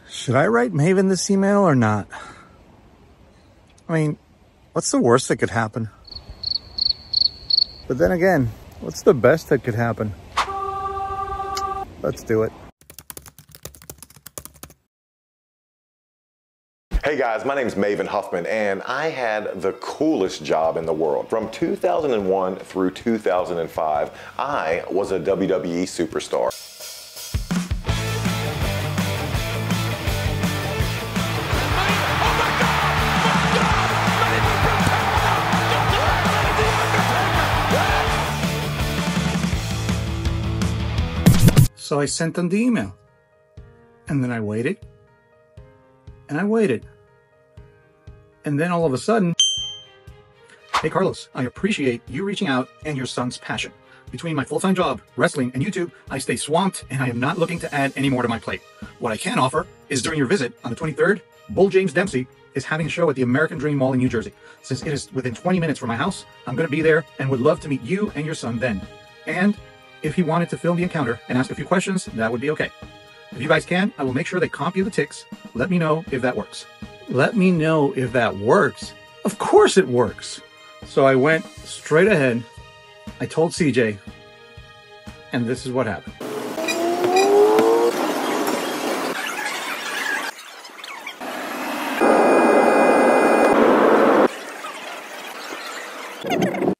Should I write Maven this email or not? I mean, what's the worst that could happen? But then again, what's the best that could happen? Let's do it. Hey guys, my name is Maven Huffman, and I had the coolest job in the world. From 2001 through 2005, I was a WWE superstar. So I sent them the email, and then I waited, and I waited. And then all of a sudden, hey Carlos, I appreciate you reaching out and your son's passion. Between my full-time job, wrestling, and YouTube, I stay swamped and I am not looking to add any more to my plate. What I can offer is during your visit on the 23rd, Bull James Dempsey is having a show at the American Dream Mall in New Jersey. Since it is within 20 minutes from my house, I'm going to be there and would love to meet you and your son then. And if he wanted to film the encounter and ask a few questions, that would be okay. If you guys can, I will make sure they comp you the ticks. Let me know if that works. Let me know if that works. Of course it works. So I went straight ahead. I told CJ, and this is what happened.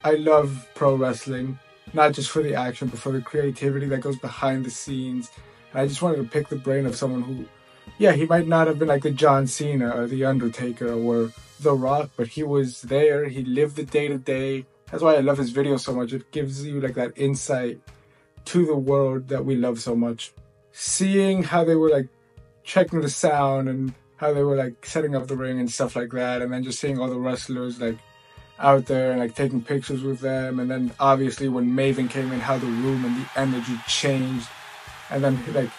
I love pro wrestling, not just for the action, but for the creativity that goes behind the scenes. And I just wanted to pick the brain of someone who, yeah, he might not have been like the John Cena or the Undertaker or The Rock, but he was there. He lived the day-to-day. That's why I love his videos so much. It gives you like that insight to the world that we love so much. Seeing how they were like checking the sound and how they were like setting up the ring and stuff like that, and then just seeing all the wrestlers like out there and like taking pictures with them, and then obviously when Maven came in, how the room and the energy changed, and then like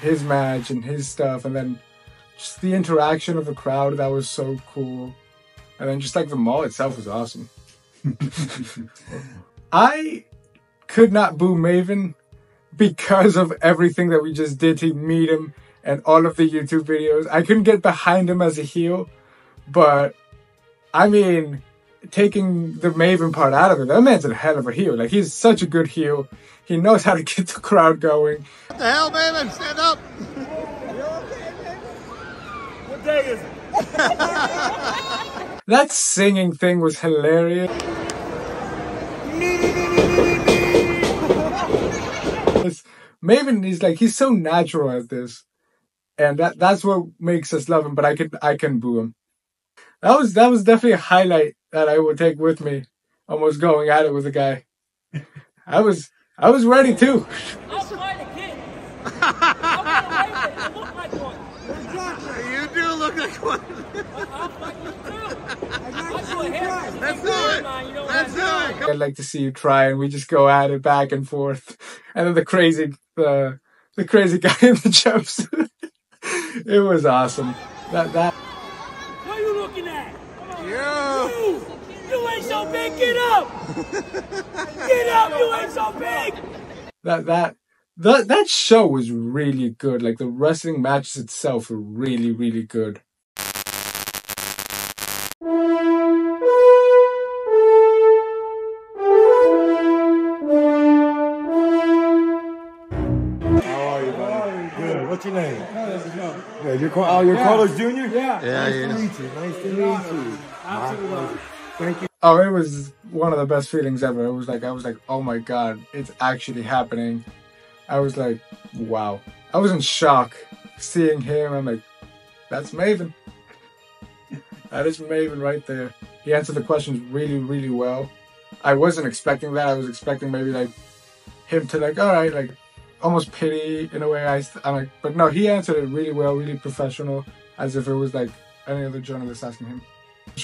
his match and his stuff, and then just the interaction of the crowd, that was so cool. And then just like the mall itself was awesome. I could not boo Maven because of everything that we just did to meet him and all of the YouTube videos. I couldn't get behind him as a heel, but I mean, taking the Maven part out of it, that man's a hell of a heel. Like, he's such a good heel. He knows how to get the crowd going. What the hell, Maven? Stand up. You okay, man? What day is it? That singing thing was hilarious. Maven is like, he's so natural at this. And that's what makes us love him, but I can boo him. That was definitely a highlight that I would take with me, almost going at it with a guy. I was ready too. I'll fight a kid. I look like one. Exactly. You do look like one. I'll fight you too. Let's do it. Let's do it. I'd like to see you try, and we just go at it back and forth. And then the crazy guy in the jumpsuit. It was awesome. That. What are you looking at? You. You ain't so big. Get up. Get up. You ain't so big. That show was really good. Like, the wrestling matches itself were really, really good. What's your name? Yeah, you're Carlos Jr.? Yeah. Nice to meet you. Nice to meet you. Absolutely. Thank you. Oh, it was one of the best feelings ever. I was like, oh my God, it's actually happening. I was like, wow. I was in shock seeing him. I'm like, that's Maven. That is Maven right there. He answered the questions really, really well. I wasn't expecting that. I was expecting maybe like him to like, all right, like almost pity in a way. I'm like, but no, he answered it really well, really professional, as if it was like any other journalist asking him.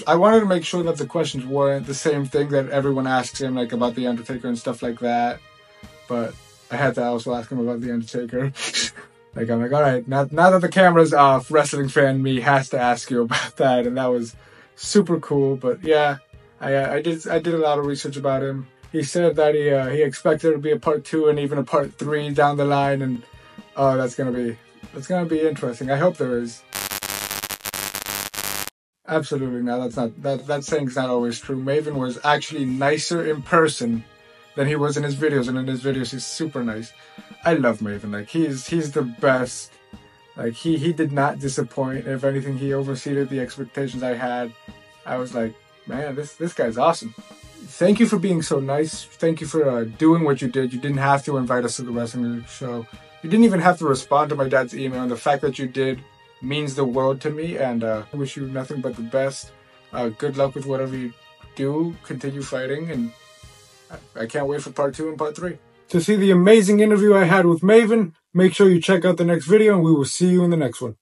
I wanted to make sure that the questions weren't the same thing that everyone asks him, like about The Undertaker and stuff like that. But I had to also ask him about The Undertaker. Like, I'm like, all right, now that the camera's off, wrestling fan me has to ask you about that. And that was super cool. But yeah, I did a lot of research about him. He said that he expected there to be a part 2 and even a part 3 down the line. And oh, that's going to be It's gonna be interesting. I hope there is. Absolutely not. That saying's not always true. Maven was actually nicer in person than he was in his videos, and in his videos he's super nice. I love Maven. Like he's the best. Like he did not disappoint. If anything, he overseeded the expectations I had. I was like, man, this guy's awesome. Thank you for being so nice. Thank you for doing what you did. You didn't have to invite us to the wrestling show. You didn't even have to respond to my dad's email, and the fact that you did means the world to me, and I wish you nothing but the best. Good luck with whatever you do. Continue fighting, and I can't wait for part 2 and part 3. To see the amazing interview I had with Maven, make sure you check out the next video, and we will see you in the next one.